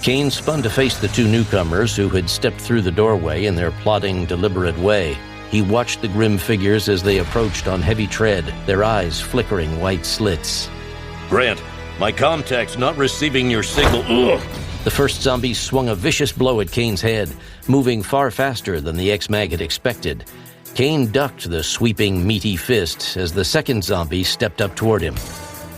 Kane spun to face the two newcomers who had stepped through the doorway in their plodding, deliberate way. He watched the grim figures as they approached on heavy tread, their eyes flickering white slits. Grant, my contact's not receiving your signal. Ugh. The first zombie swung a vicious blow at Kane's head, moving far faster than the ex-mag had expected. Kane ducked the sweeping, meaty fist as the second zombie stepped up toward him.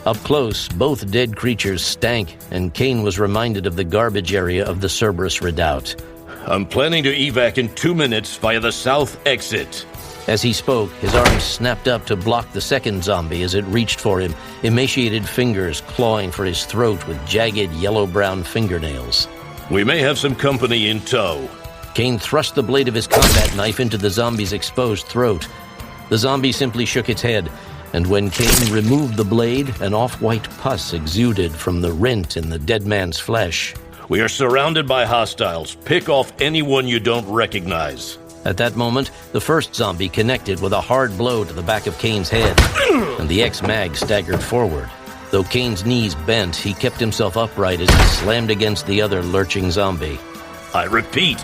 Up close, both dead creatures stank, and Kane was reminded of the garbage area of the Cerberus redoubt. I'm planning to evac in 2 minutes via the south exit. As he spoke, his arms snapped up to block the second zombie as it reached for him, emaciated fingers clawing for his throat with jagged yellow-brown fingernails. We may have some company in tow. Kane thrust the blade of his combat knife into the zombie's exposed throat. The zombie simply shook its head, and when Kane removed the blade, an off-white pus exuded from the rent in the dead man's flesh. We are surrounded by hostiles. Pick off anyone you don't recognize. At that moment, the first zombie connected with a hard blow to the back of Kane's head, and the ex-mag staggered forward. Though Kane's knees bent, he kept himself upright as he slammed against the other lurching zombie. I repeat,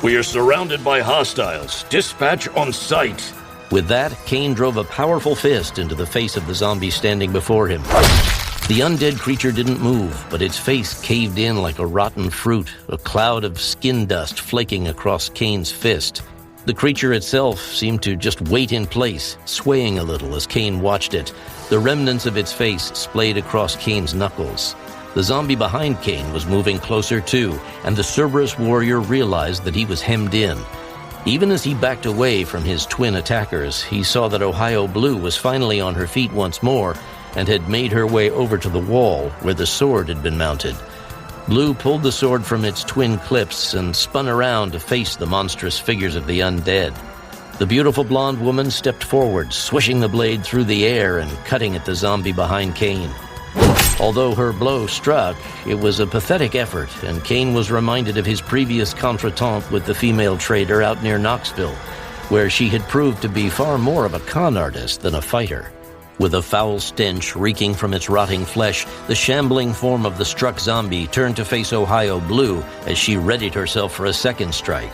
we are surrounded by hostiles. Dispatch on sight. With that, Kane drove a powerful fist into the face of the zombie standing before him. The undead creature didn't move, but its face caved in like a rotten fruit, a cloud of skin dust flaking across Kane's fist. The creature itself seemed to just wait in place, swaying a little as Kane watched it. The remnants of its face splayed across Kane's knuckles. The zombie behind Kane was moving closer too, and the Cerberus warrior realized that he was hemmed in. Even as he backed away from his twin attackers, he saw that Ohio Blue was finally on her feet once more and had made her way over to the wall where the sword had been mounted. Blue pulled the sword from its twin clips and spun around to face the monstrous figures of the undead. The beautiful blonde woman stepped forward, swishing the blade through the air and cutting at the zombie behind Kane. Although her blow struck, it was a pathetic effort, and Kane was reminded of his previous contretemps with the female trader out near Knoxville, where she had proved to be far more of a con artist than a fighter. With a foul stench reeking from its rotting flesh, the shambling form of the struck zombie turned to face Ohio Blue as she readied herself for a second strike.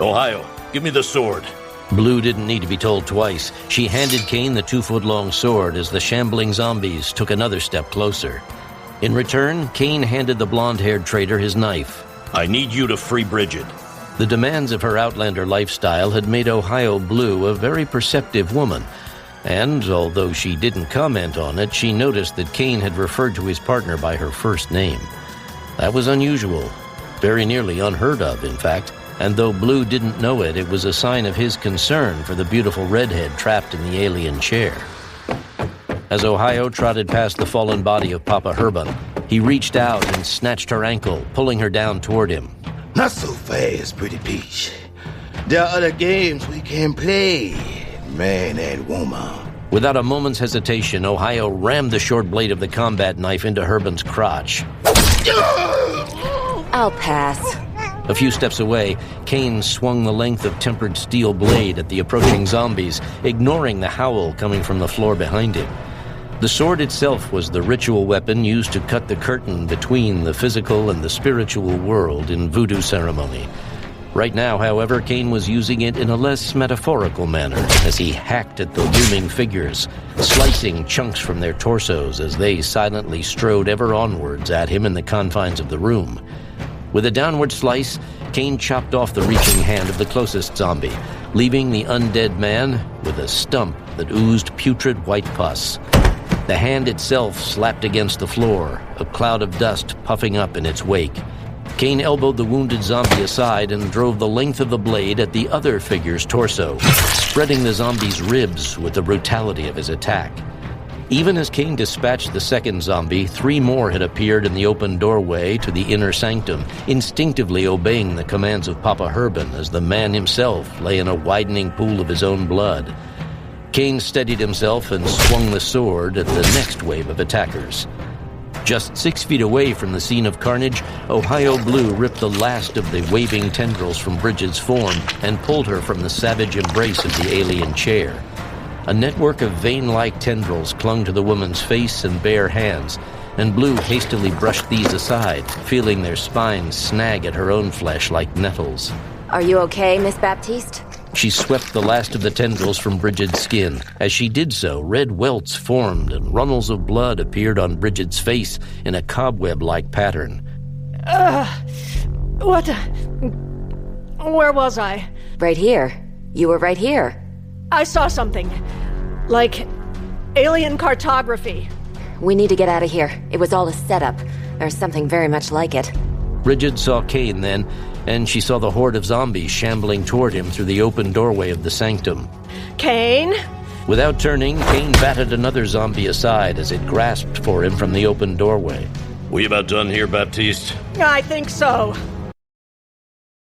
Ohio, give me the sword. Blue didn't need to be told twice. She handed Kane the 2-foot-long sword as the shambling zombies took another step closer. In return, Kane handed the blonde-haired trader his knife. I need you to free Bridget. The demands of her Outlander lifestyle had made Ohio Blue a very perceptive woman, and although she didn't comment on it, she noticed that Kane had referred to his partner by her first name. That was unusual, very nearly unheard of, in fact, and though Blue didn't know it, it was a sign of his concern for the beautiful redhead trapped in the alien chair. As Ohio trotted past the fallen body of Papa Herban, he reached out and snatched her ankle, pulling her down toward him. Not so fast, pretty peach. There are other games we can play, man and woman. Without a moment's hesitation, Ohio rammed the short blade of the combat knife into Herban's crotch. I'll pass. A few steps away, Kane swung the length of tempered steel blade at the approaching zombies, ignoring the howl coming from the floor behind him. The sword itself was the ritual weapon used to cut the curtain between the physical and the spiritual world in voodoo ceremony. Right now, however, Kane was using it in a less metaphorical manner as he hacked at the looming figures, slicing chunks from their torsos as they silently strode ever onwards at him in the confines of the room. With a downward slice, Kane chopped off the reaching hand of the closest zombie, leaving the undead man with a stump that oozed putrid white pus. The hand itself slapped against the floor, a cloud of dust puffing up in its wake. Kane elbowed the wounded zombie aside and drove the length of the blade at the other figure's torso, spreading the zombie's ribs with the brutality of his attack. Even as Kane dispatched the second zombie, 3 more had appeared in the open doorway to the inner sanctum, instinctively obeying the commands of Papa Herban as the man himself lay in a widening pool of his own blood. Kane steadied himself and swung the sword at the next wave of attackers. Just 6 feet away from the scene of carnage, Ohio Blue ripped the last of the waving tendrils from Bridget's form and pulled her from the savage embrace of the alien chair. A network of vein-like tendrils clung to the woman's face and bare hands, and Blue hastily brushed these aside, feeling their spines snag at her own flesh like nettles. Are you okay, Miss Baptiste? She swept the last of the tendrils from Bridget's skin. As she did so, red welts formed and runnels of blood appeared on Bridget's face in a cobweb-like pattern. What? Where was I? Right here. You were right here. I saw something. Like alien cartography. We need to get out of here. It was all a setup. There's something very much like it. Bridget saw Kane then, and she saw the horde of zombies shambling toward him through the open doorway of the sanctum. Kane? Without turning, Kane batted another zombie aside as it grasped for him from the open doorway. We about done here, Baptiste? I think so.